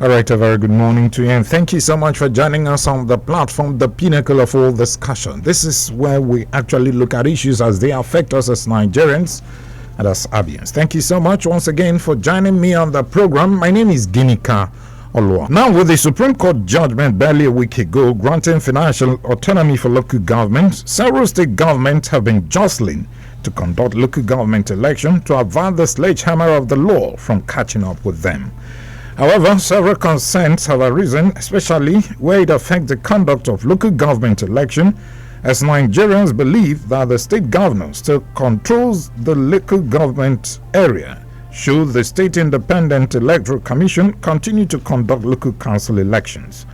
All right, a very good morning to you, and thank you so much for joining us on the platform, the pinnacle of all discussion. This is where we actually look at issues as they affect us as Nigerians and as Abians. Thank you so much once again for joining me on the program. My name is Ginika Olua. Now, with the Supreme Court judgment barely a week ago granting financial autonomy for local governments, several state governments have been jostling to conduct local government election to avert the sledgehammer of the law from catching up with them. However, several concerns have arisen, especially where it affects the conduct of local government election, as Nigerians believe that the state governor still controls the local government area should the State Independent Electoral Commission continue to conduct local council elections.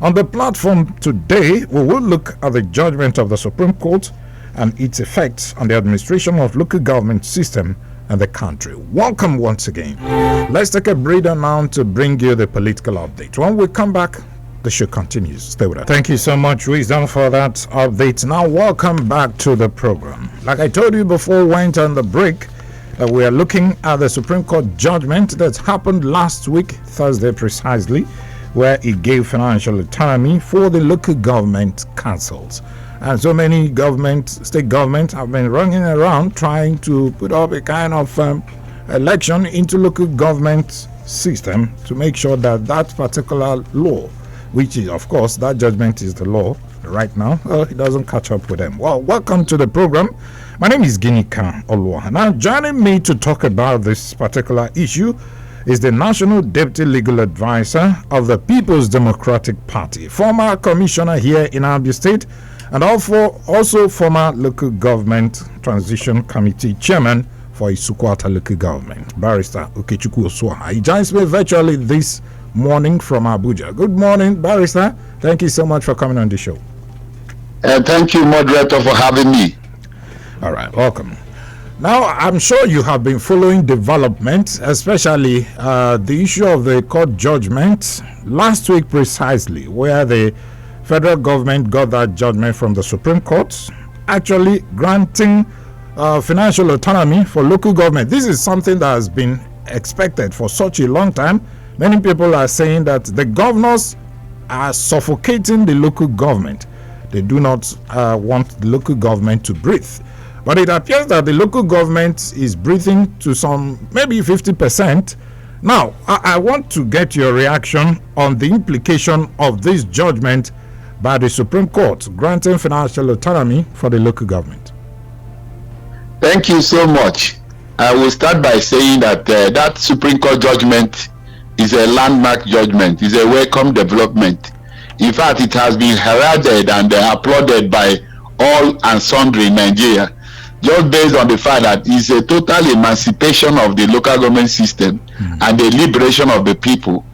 On the platform today, we will look at the judgment of the Supreme Court and its effects on the administration of local government system and the country. Welcome once again. Let's take a breather now to bring you the political update. When we come back, the show continues. Stay with us. Thank you so much, Wisdom, for that update. Now, welcome back to the program. Like I told you before we went on the break, we are looking at the Supreme Court judgment that happened last week, Thursday precisely, where it gave financial autonomy for the local government councils. And so many state governments have been running around trying to put up a kind of election into local government system to make sure that that particular law, which is, of course, that judgment is the law right now, it doesn't catch up with them. Well, welcome to the program. My name is Ginika Olua. Now, joining me to talk about this particular issue is the National Deputy Legal Advisor of the People's Democratic Party, former commissioner here in Abia State, and also former local government transition committee chairman for Isukwata local government, Barrister Okechukwu Oswaha. He joins me virtually this morning from Abuja. Good morning, Barrister. Thank you so much for coming on the show. Thank you, moderator, for having me. All right, welcome. Now, I'm sure you have been following developments, especially the issue of the court judgment last week precisely, where the federal government got that judgment from the Supreme Court, actually granting financial autonomy for local government. This is something that has been expected for such a long time. Many people are saying that the governors are suffocating the local government. They do not want the local government to breathe. But it appears that the local government is breathing to some, maybe 50%. Now, I want to get your reaction on the implication of this judgment by the Supreme Court granting financial autonomy for the local government. Thank you so much. I will start by saying that that Supreme Court judgment is a landmark judgment, is a welcome development. In fact, it has been heralded and applauded by all and sundry in Nigeria, just based on the fact that it's a total emancipation of the local government system and the liberation of the people.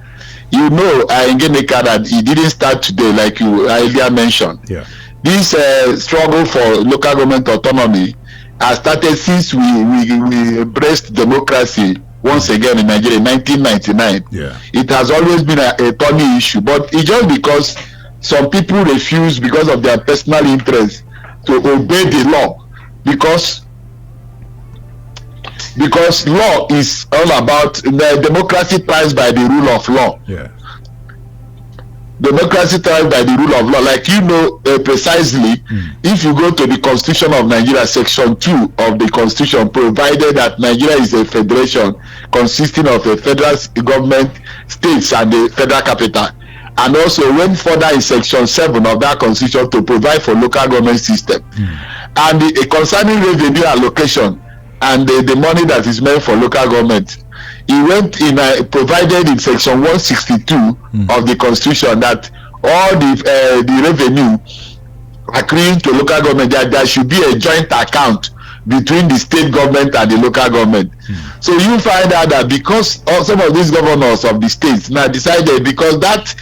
You know, Ginika, that it didn't start today, like you earlier mentioned. Yeah. This struggle for local government autonomy has started since we embraced democracy once again in Nigeria in 1999. Yeah. It has always been a thorny issue, but it's just because some people refuse, because of their personal interest, to obey the law, because law is all about the democracy thrives by the rule of law. Yeah. Democracy thrives by the rule of law. Like you know precisely, if you go to the Constitution of Nigeria, Section 2 of the Constitution provided that Nigeria is a federation consisting of a federal government, states, and the federal capital. And also went further in Section 7 of that Constitution to provide for local government system. And concerning revenue allocation and the money that is meant for local government, he went in provided in Section 162 of the Constitution that all the revenue accruing to local government, there should be a joint account between the state government and the local government. So you find out that because some of these governors of the states now decided, because that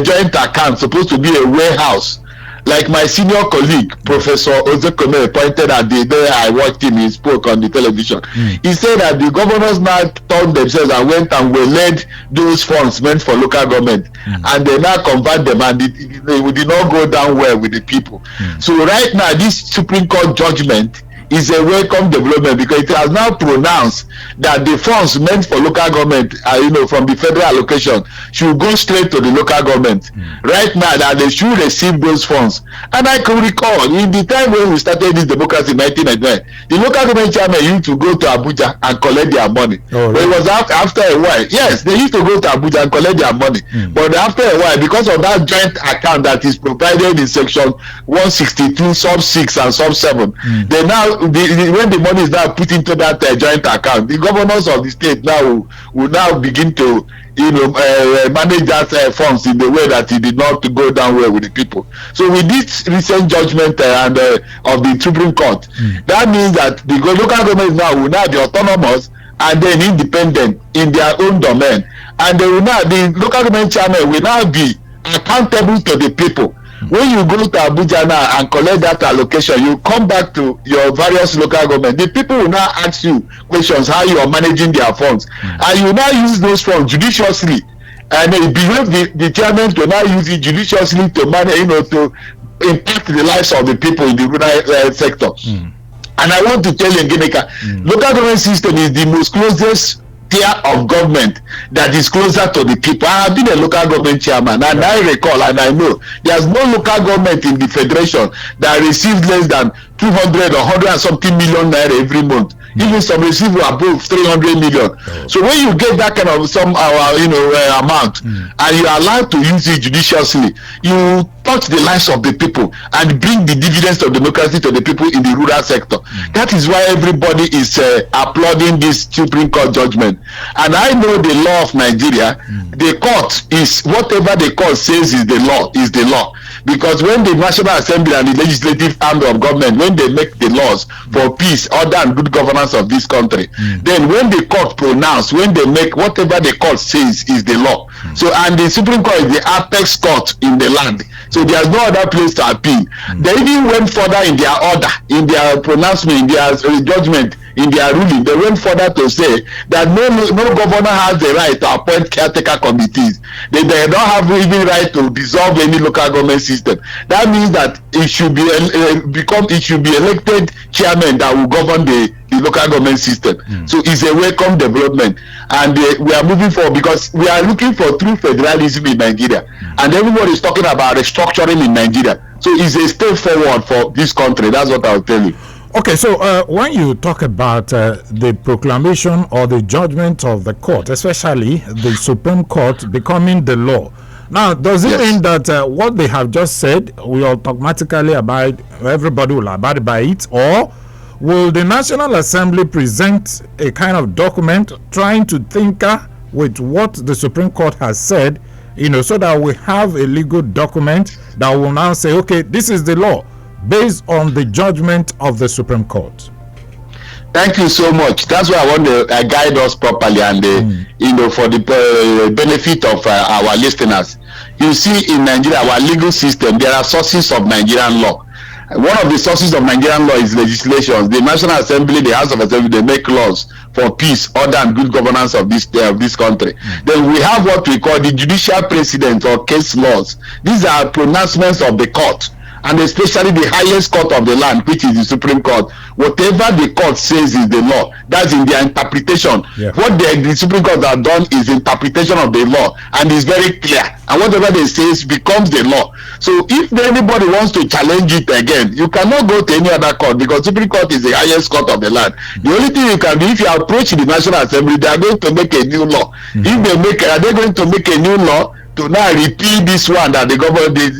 joint account supposed to be a warehouse, like my senior colleague, Professor Ozekome, pointed out the day I watched him, he spoke on the television. He said that the governors now turned themselves and went and led those funds meant for local government, and they now convert them, and they did not go down well with the people. So right now, this Supreme Court judgment is a welcome development, because it has now pronounced that the funds meant for local government, from the federal allocation should go straight to the local government. Right now, that they should receive those funds. And I can recall in the time when we started this democracy in 1999, the local government chairman used to go to Abuja and collect their money. Oh, but it was after a while. Yes, they used to go to Abuja and collect their money. But after a while, because of that joint account that is provided in section 162 sub 6 and sub 7, they now when the money is now put into that joint account, the governors of the state now will now begin to manage that funds in the way that it did not go down well with the people. So with this recent judgment of the Supreme Court, that means that the local government now will now be autonomous and then independent in their own domain, and they will now, the local government chairman will now be accountable to the people. When you go to Abuja now and collect that allocation, you come back to your various local government. The people will now ask you questions how you are managing their funds, and you now use those funds judiciously. And it behave the chairman to now use it judiciously to manage, to impact the lives of the people in the rural sector. And I want to tell you, Gimeka, local government system is the most closest tier of government that is closer to the people. I have been a local government chairman, and I recall and I know there's no local government in the federation that receives less than 200 or 100 and something million naira every month. Even some receive above 300 million. So when you get that kind of amount, and you are allowed to use it judiciously, you touch the lives of the people and bring the dividends of democracy to the people in the rural sector. That is why everybody is applauding this Supreme Court judgment. And I know the law of Nigeria. The court is whatever the court says is the law. Because when the National Assembly and the legislative arm of government, when they make the laws for peace, order, and good governance of this country, then when the court pronounce, when they make whatever the court says is the law. So, and the Supreme Court is the apex court in the land. So there's no other place to appeal. They even went further in their order, in their pronouncement, in their judgment, in their ruling. They went further to say that no governor has the right to appoint caretaker committees. They don't have even right to dissolve any local government system. That means that it should be elected chairman that will govern the local government system. So it's a welcome development, and we are moving forward because we are looking for true federalism in Nigeria, and everybody is talking about restructuring in Nigeria. So it's a step forward for this country. That's what I'll tell you. Okay, so when you talk about the proclamation or the judgment of the court, especially the Supreme Court becoming the law, now does it mean that what they have just said will automatically everybody will abide by it, or will the National Assembly present a kind of document trying to tinker with what the Supreme Court has said, so that we have a legal document that will now say, okay, this is the law, based on the judgment of the Supreme Court? Thank you so much. That's why I want to guide us properly and for the benefit of our listeners. You see, in Nigeria, our legal system, there are sources of Nigerian law. One of the sources of Nigerian law is legislation. The National Assembly, the House of Assembly, they make laws for peace, order, and good governance of this country. Then we have what we call the judicial precedent or case laws. These are pronouncements of the court, and especially the highest court of the land, which is the Supreme Court. Whatever the court says is the law. That's in their interpretation. What the Supreme Court have done is interpretation of the law, and it's very clear. And whatever they say becomes the law. So if anybody wants to challenge it again, you cannot go to any other court, because Supreme Court is the highest court of the land. The only thing you can do, if you approach the National Assembly, they are going to make a new law. If are they going to make a new law to now repeal this one that the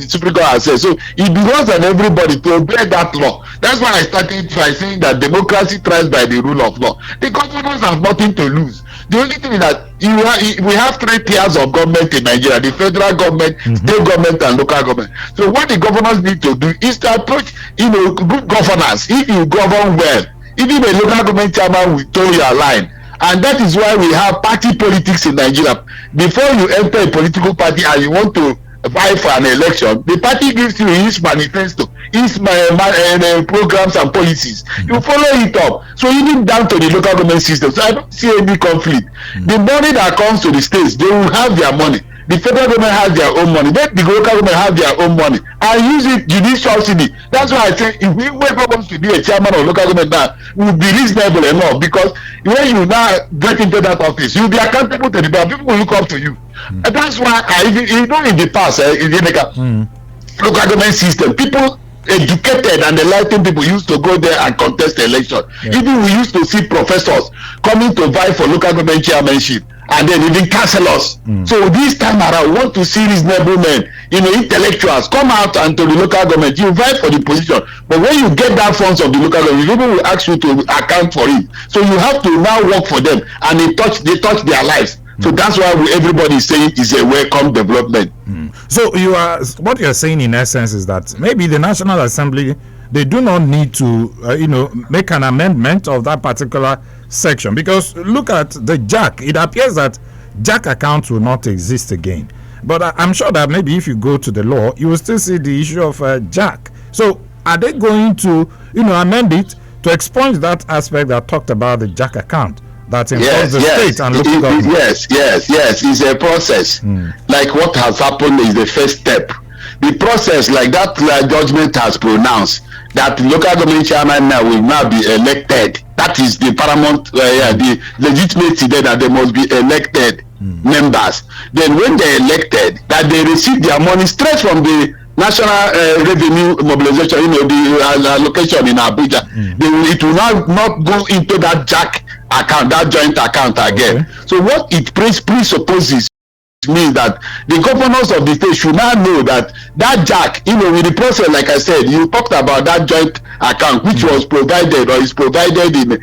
Supreme Court has said? So it belongs on everybody to obey that law. That's why I started by saying that democracy thrives by the rule of law. The governors have nothing to lose. The only thing is that we have three tiers of government in Nigeria: the federal government, state government, and local government. So what the governors need to do is to approach, good governance. If you govern well, even a local government chairman will toe your line. And that is why we have party politics in Nigeria. Before you enter a political party and you want to vie for an election, the party gives you his manifesto, his programs and policies. You follow it up. So even down to the local government system. So I don't see any conflict. The money that comes to the states, they will have their money. The federal government has their own money. Let the local government have their own money and use it, use subsidy. That's why I say if we wants to be a chairman of local government now, will be reasonable enough, because when you now get into that office, you'll be accountable to the people will look up to you. And that's why in the past, in the local government system, people educated and enlightened people used to go there and contest the election. Even we used to see professors coming to vie for local government chairmanship, and then even councillors. So this time around, we want to see reasonable men, intellectuals come out and to the local government. You vie for the position, but when you get that funds of the local government, people will ask you to account for it. So you have to now work for them, and they touch their lives. So that's why everybody is saying it's a welcome development. So what you're saying in essence is that maybe the National Assembly, they do not need to make an amendment of that particular section, because look at the JAC. It appears that JAC accounts will not exist again. But I'm sure that maybe if you go to the law, you will still see the issue of JAC. So are they going to amend it to expunge that aspect that talked about the JAC account that involves the state and local government? Yes. It's a process. Like what has happened is the first step. The process, like that judgment has pronounced, that local government chairman now will now be elected. That is the paramount, the legitimacy there, that they must be elected members. Then when they're elected, that they receive their money straight from the National Revenue Mobilization, the allocation in Abuja. It will not go into that JAC account, that joint account again. So what it presupposes means that the governors of the state should now know that JAC, with the process, like I said, you talked about that joint account, which was provided or is provided in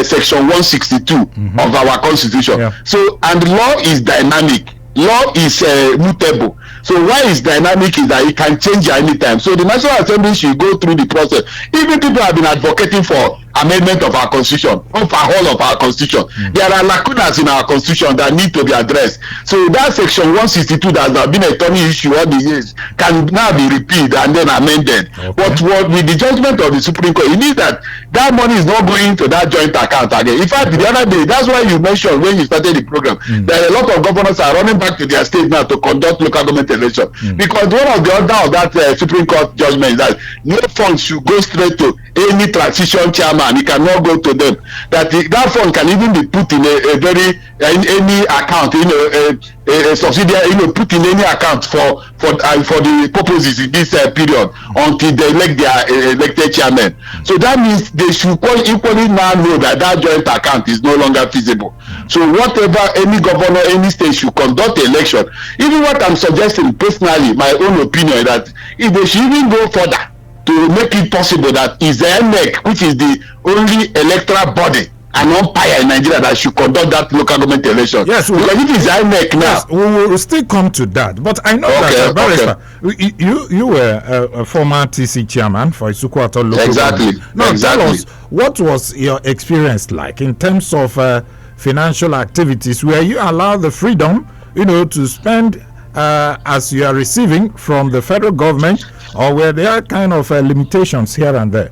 section 162 of our constitution. So, and the law is dynamic. Law is mutable. So why is dynamic is that it can change at any time. So the National Assembly should go through the process. Even people have been advocating for amendment of our constitution, overhaul of our constitution. There are lacunas in our constitution that need to be addressed. So that section 162 that has been a thorny issue all the years can now be repeated and then amended. But with the judgment of the Supreme Court, it means that money is not going to that joint account again. In fact, the other day, that's why you mentioned when you started the program, that a lot of governors are running back to their state now to conduct local government election. Because one of the order of that Supreme Court judgment is that no funds should go straight to any transition chairman. It cannot go to them. That fund can even be put in any account, a subsidiary, put in any account for the purposes in this period until they elect their elected chairman. So that means they should equally now know that joint account is no longer feasible. So whatever any governor, any state should conduct the election. Even what I'm suggesting personally, my own opinion, that if they should even go further to make it possible that is the NEC, which is the only electoral body and umpire in Nigeria, that should conduct that local government election. Yes, because it is INEC now. Yes, we will still come to that. But I know that, Barrister, you were a former TC chairman for Isukwuato local government. Now, tell us, what was your experience like in terms of financial activities? Were you allowed the freedom, to spend as you are receiving from the federal government, or were there kind of limitations here and there?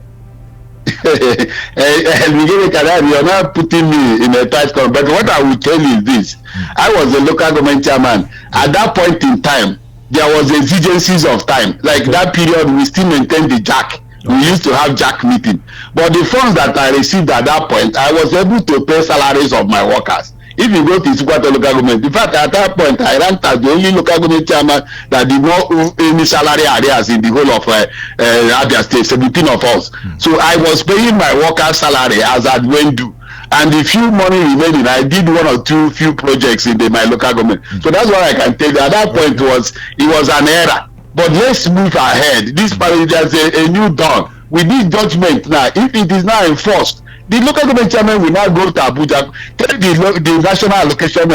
You're not putting me in a tight corner, but what I will tell you is this: I was a local government chairman. At that point in time, there was exigencies of time. Like that period, we still maintained the JAC. We used to have JAC meeting, but the funds that I received at that point, I was able to pay salaries of my workers. If you go to Isukwuato local government, in fact, at that point, I ranked as the only local government chairman that did not owe any salary arrears in the whole of Abia State, 17 of us. So I was paying my workers' salary as at when due. And the few money remaining, I did one or two few projects in my local government. So that's what I can tell you. At that point, it was an error. But let's move ahead. This there's a new dawn. With this judgment now, if it is now enforced, the local government chairman will now go to Abuja, tell the National Allocation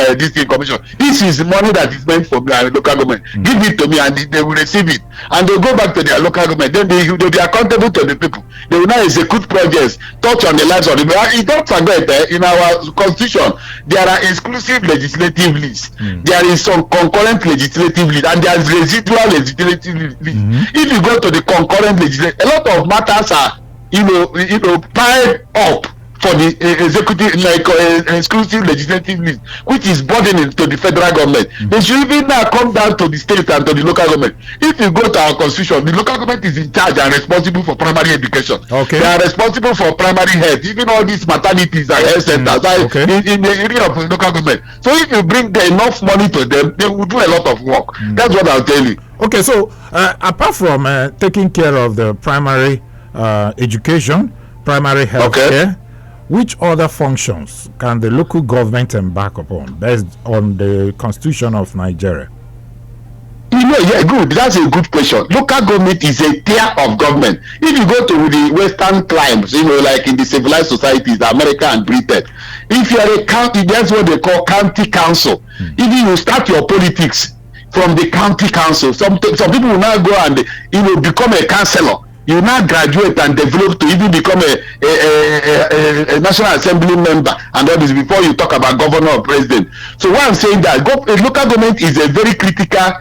Commission, this is money that is meant for my local government. Give it to me, and they will receive it. And they'll go back to their local government. Then they'll be accountable to the people. They will now execute projects, touch on the lives of the people. Don't forget, in our constitution, there are exclusive legislative lists. There is some concurrent legislative list, and there is residual legislative list. If you go to the concurrent legislative, a lot of matters are piled up for the executive, like exclusive legislative list, which is burdening to the federal government. They should even now come down to the state and to the local government. If you go to our constitution, the local government is in charge and responsible for primary education. Okay. They are responsible for primary health, even all these maternities and health centers in the area of the local government. So if you bring enough money to them, they will do a lot of work. That's what I'll tell you. Okay, so apart from taking care of the primary education, primary health care, which other functions can the local government embark upon based on the Constitution of Nigeria? Good. That's a good question. Local government is a tier of government. If you go to the Western climes, like in the civilized societies, America and Britain, if you are a county, that's what they call county council. If you start your politics from the county council, some people will now go and become a councillor. You now graduate and develop to even become a National Assembly member and all this before you talk about governor or president. So what I'm saying that local government is a very critical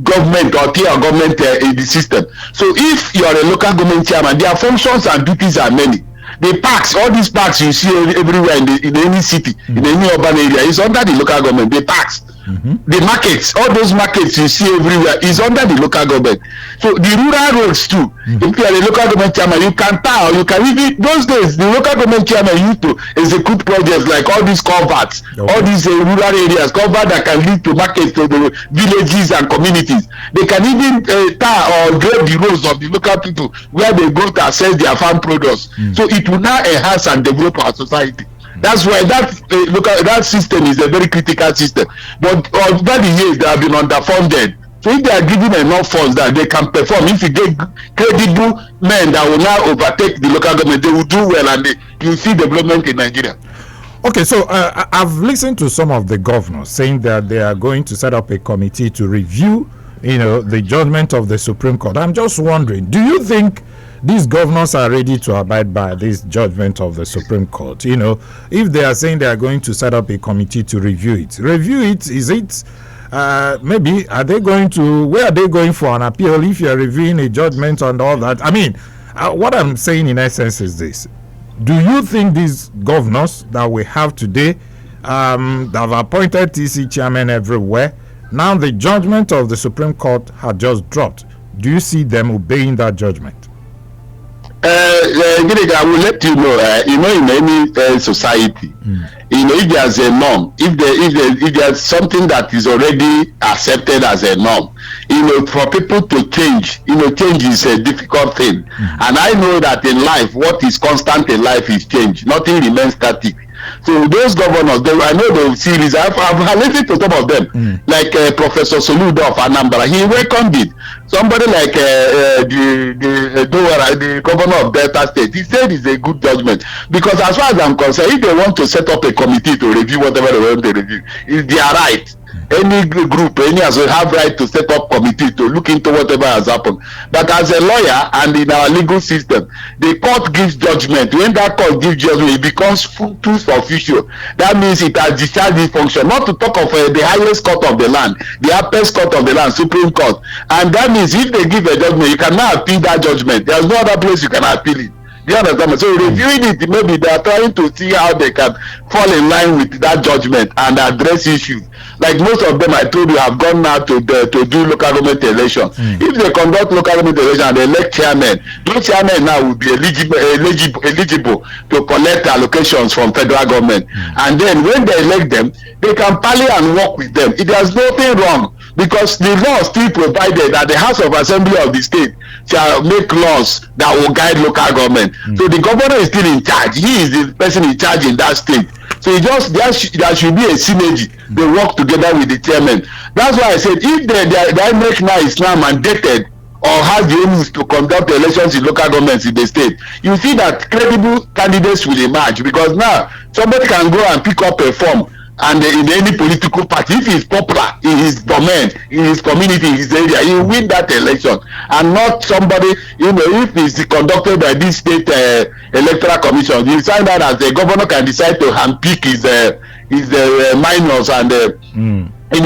government or tier of government in the system. So if you are a local government chairman, their functions and duties are many. The parks, all these parks you see everywhere in any city, in any urban area, is under the local government. The parks, the markets, all those markets you see everywhere is under the local government. So the rural roads too. If you are a local government chairman, you can tell, you can even, those days the local government chairman used to execute projects like all these culverts, all these rural areas, culverts that can lead to markets to the villages and communities. They can even tar or grade the roads of the local people where they go to access their farm products. So it will now enhance and develop our society. That's why that system is a very critical system. But over the years they have been underfunded. So if they are given enough funds that they can perform, if you get credible men that will now overtake the local government, they will do well and you see development in Nigeria. Okay, so I've listened to some of the governors saying that they are going to set up a committee to review, the judgment of the Supreme Court. I'm just wondering, do you think these governors are ready to abide by this judgment of the Supreme Court? If they are saying they are going to set up a committee to review it, is it maybe where are they going for an appeal if you're reviewing a judgment and all that? I mean, what I'm saying in essence is this: do you think these governors that we have today that have appointed TC chairmen everywhere, now the judgment of the Supreme Court had just dropped, do you see them obeying that judgment? I will let you know. In any society, if there's a norm, if there's something that is already accepted as a norm, for people to change, change is a difficult thing. And I know that in life, what is constant in life is change. Nothing remains static. So those governors, I know they will see this. I've listened to some of them, like Professor Soludo of Anambra. He welcomed it. Somebody like the governor of Delta State, he said it's a good judgment, because as far as I'm concerned, if they want to set up a committee to review whatever they want to review, it's their right. Any group, any as we have right to set up committee to look into whatever has happened. But as a lawyer and in our legal system, the court gives judgment. When that court gives judgment, it becomes truth official. That means it has discharged its function. Not to talk of the highest court of the land, the highest court of the land, Supreme Court. And that means if they give a judgment, you cannot appeal that judgment. There's no other place you can appeal it. Do you understand? So reviewing it, maybe they are trying to see how they can fall in line with that judgment and address issues. Like most of them, I told you, have gone now to do local government elections. If they conduct local government elections and they elect chairmen, those chairmen now will be eligible to collect allocations from federal government. And then when they elect them, they can parley and work with them. There's nothing wrong, because the law still provided that the House of Assembly of the state shall make laws that will guide local government. So the governor is still in charge. He is the person in charge in that state. So there should be a synergy. They work together with the chairman. That's why I said, if the INEC now is now mandated or has the aims to conduct elections in local governments in the state, you see that credible candidates will emerge, because now somebody can go and pick up a form and in any political party, if he's popular in his domain, in his community, in his area, he will win that election. And not somebody, if it's conducted by this state electoral commission, you find out that the governor can decide to handpick his minors and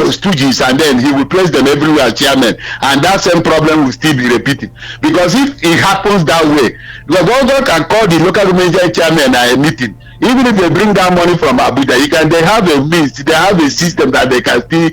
stooges, and then he will place them everywhere as chairman, and that same problem will still be repeated. Because if it happens that way, the governor can call the local government chairman at a meeting. Even if they bring down money from Abuja, they have a means, they have a system that they can still,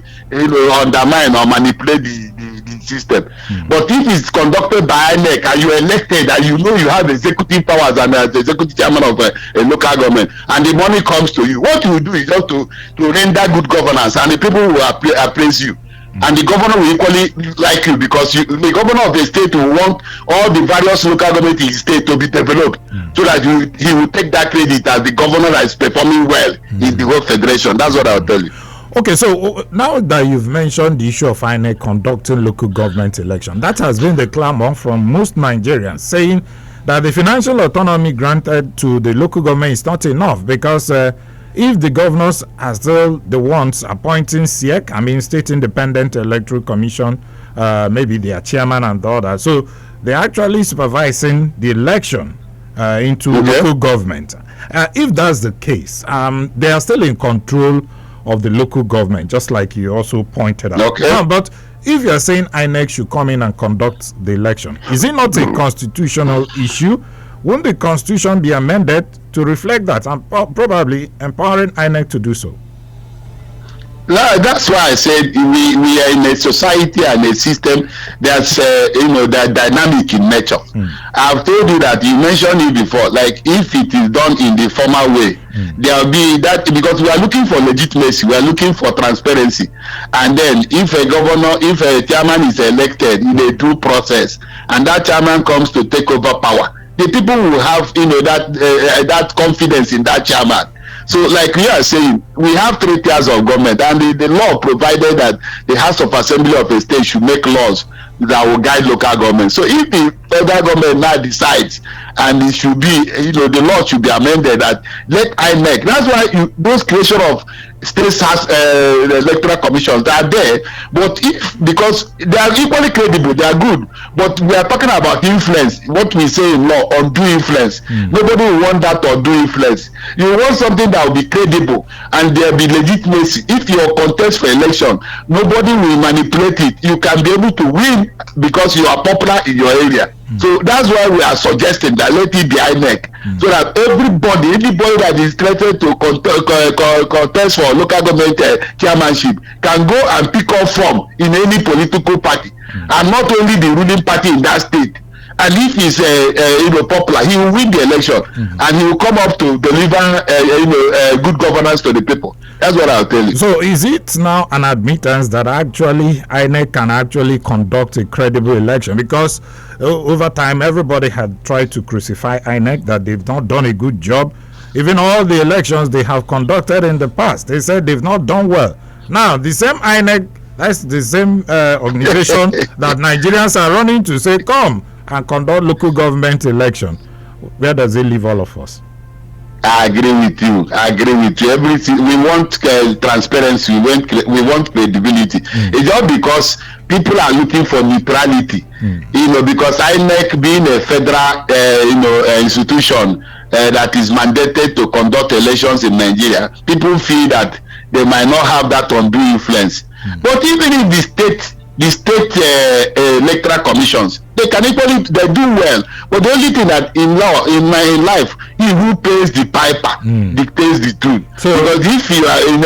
undermine or manipulate the system. But if it's conducted by INEC and you're elected and you have executive powers and as the executive chairman of a local government, and the money comes to you, what you do is just to render good governance, and the people will appraise you. And the governor will equally like you, because the governor of the state will want all the various local government in the state to be developed, so that he will take that credit as the governor that is performing well in the whole federation. That's what I'll tell you. Okay, so now that you've mentioned the issue of INEC conducting local government election, that has been the clamor from most Nigerians, saying that the financial autonomy granted to the local government is not enough, because if the governors are still the ones appointing SIEC, I mean State Independent Electoral Commission, maybe their chairman and the other, so they're actually supervising the election into local government. If that's the case, they are still in control of the local government, just like you also pointed out. Okay. But if you're saying INEC should come in and conduct the election, is it not a constitutional issue? Won't the constitution be amended to reflect that, and probably empowering INEC to do so? No, that's why I said we are in a society and a system that's that dynamic in nature. I've told you that, you mentioned it before, like if it is done in the formal way, there will be that, because we are looking for legitimacy, we are looking for transparency, and then if a chairman is elected in a due process and that chairman comes to take over power, the people will have that confidence in that chairman. So like we are saying, we have 3 tiers of government, and the law provided that the House of Assembly of a state should make laws that will guide local government. So if the federal government now decides, and it should be, the law should be amended, that let INEC, that's why those creation of states has electoral commissions, they are there, but because they are equally credible, they are good, but we are talking about influence, what we say in law, undue influence. Nobody will want that undue influence. You want something that will be credible and there will be legitimacy. If you contest for election, nobody will manipulate it. You can be able to win because you are popular in your area. So that's why we are suggesting that let it be INEC, so that anybody that is threatened to contest for local government chairmanship can go and pick up from in any political party, and not only the ruling party in that state. And if he's popular, he will win the election, and he will come up to deliver good governance to the people. That's what I'll tell you. So is it now an admittance that actually INEC can actually conduct a credible election? Because over time, everybody had tried to crucify INEC, that they've not done a good job. Even all the elections they have conducted in the past, they said they've not done well. Now, the same INEC, that's the same organization that Nigerians are running to say, come and conduct local government election. Where does it leave all of us? I agree with you. Everything we want transparency. We want credibility. It's just because people are looking for neutrality. Because INEC being a federal institution that is mandated to conduct elections in Nigeria, people feel that they might not have that undue influence. But even if the state electoral commissions, they do well, but the only thing that in life, he who pays the piper dictates the truth. So, because if you are in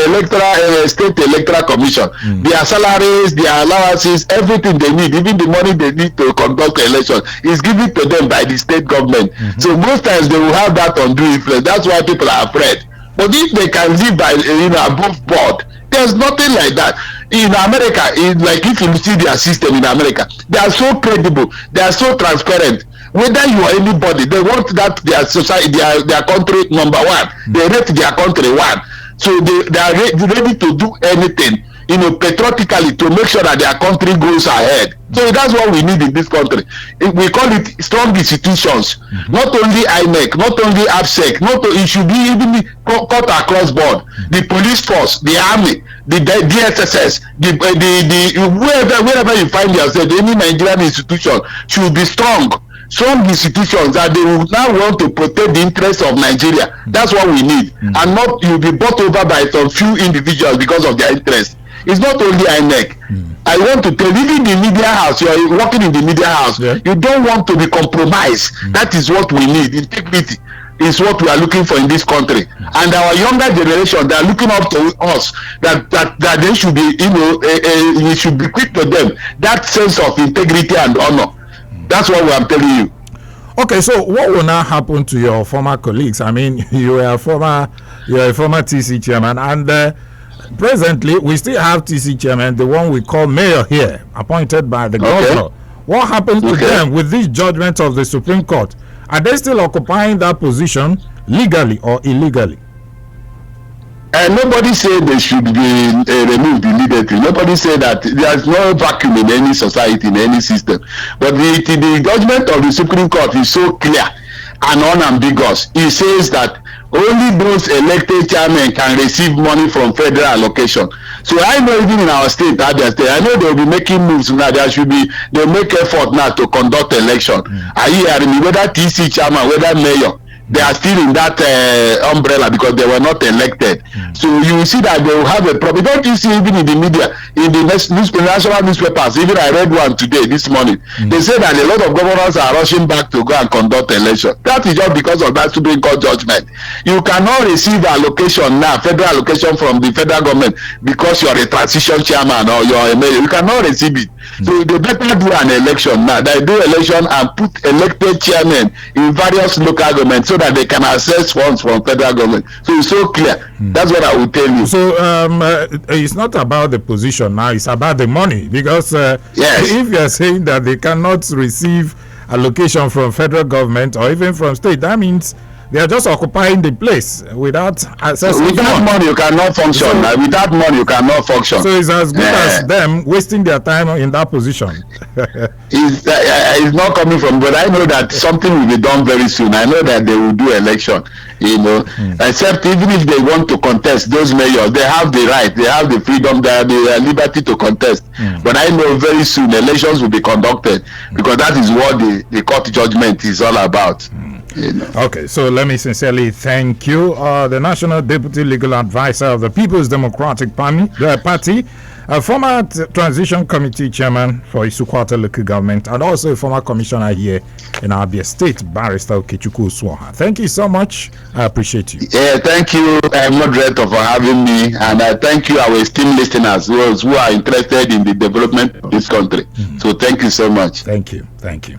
state electoral commission, their salaries, their allowances, everything they need, even the money they need to conduct the election, is given to them by the state government. So most times they will have that undue influence. That's why people are afraid. But if they can live by above board, there's nothing like that. In America, like if you see their system in America, they are so credible, they are so transparent. Whether you are anybody, they want that their society, their country number one. They rate their country one. So they are ready to do anything, patriotically, to make sure that their country goes ahead. So that's what we need in this country. We call it strong institutions. Not only INEC, not only APSEC, it should be even cut across board. The police force, the army, the DSSS, wherever you find yourself, any Nigerian institution should be strong institutions, that they will now want to protect the interests of Nigeria. That's what we need, and not you'll be bought over by some few individuals because of their interest. It's not only INEC. I want to tell you, even the media house, you are working in the media house, you don't want to be compromised. That is what we need, integrity. is what we are looking for in this country. And our younger generation, they are looking up to us that they should be, we should be quick to them that sense of integrity and honor. That's what I'm telling you. Okay, so what will now happen to your former colleagues? I mean, you're a former TC chairman, and presently we still have TC chairman, the one we call mayor here, appointed by the governor. What happens to them with this judgment of the Supreme Court? Are they still occupying that position legally or illegally? Nobody said they should be removed immediately. Nobody said that. There's no vacuum in any society, in any system. But the judgment of the Supreme Court is so clear and unambiguous. It says that only those elected chairmen can receive money from federal allocation. So I know even in our state, Abia State, I know they'll be making moves now. They'll make effort now to conduct election. Whether TC chairman, whether mayor, they are still in that umbrella because they were not elected. So you will see that they will have a problem. Don't you see even in the media, in the national newspapers, even I read one today, this morning, they say that a lot of governors are rushing back to go and conduct election. That is just because of that Supreme Court judgment. You cannot receive allocation now, federal allocation from the federal government because you are a transition chairman or you are a mayor. You cannot receive it. So they better do an election now. They do election and put elected chairmen in various local governments so that they can access funds from federal government. So it's so clear. That's what I will tell you. So it's not about the position now, it's about the money, because if you are saying that they cannot receive allocation from federal government or even from state, that means they are just occupying the place without access. Without money, you cannot function. Without money, you cannot function. So it's as good as them wasting their time in that position. It's not coming from, but I know that something will be done very soon. I know that they will do election, except even if they want to contest, those mayors, they have the right, they have the freedom, they have the liberty to contest. But I know very soon elections will be conducted because that is what the court judgment is all about. Okay, so let me sincerely thank you, the National Deputy Legal Advisor of the People's Democratic Party, a former Transition Committee Chairman for Isukwata Local Government, and also a former Commissioner here in Abia State, Barrister Okechukwu Swaha. Thank you so much. I appreciate you. Yeah, thank you, moderator, for having me, and I thank you, our esteemed listeners, those who are interested in the development of this country. So thank you so much. Thank you. Thank you.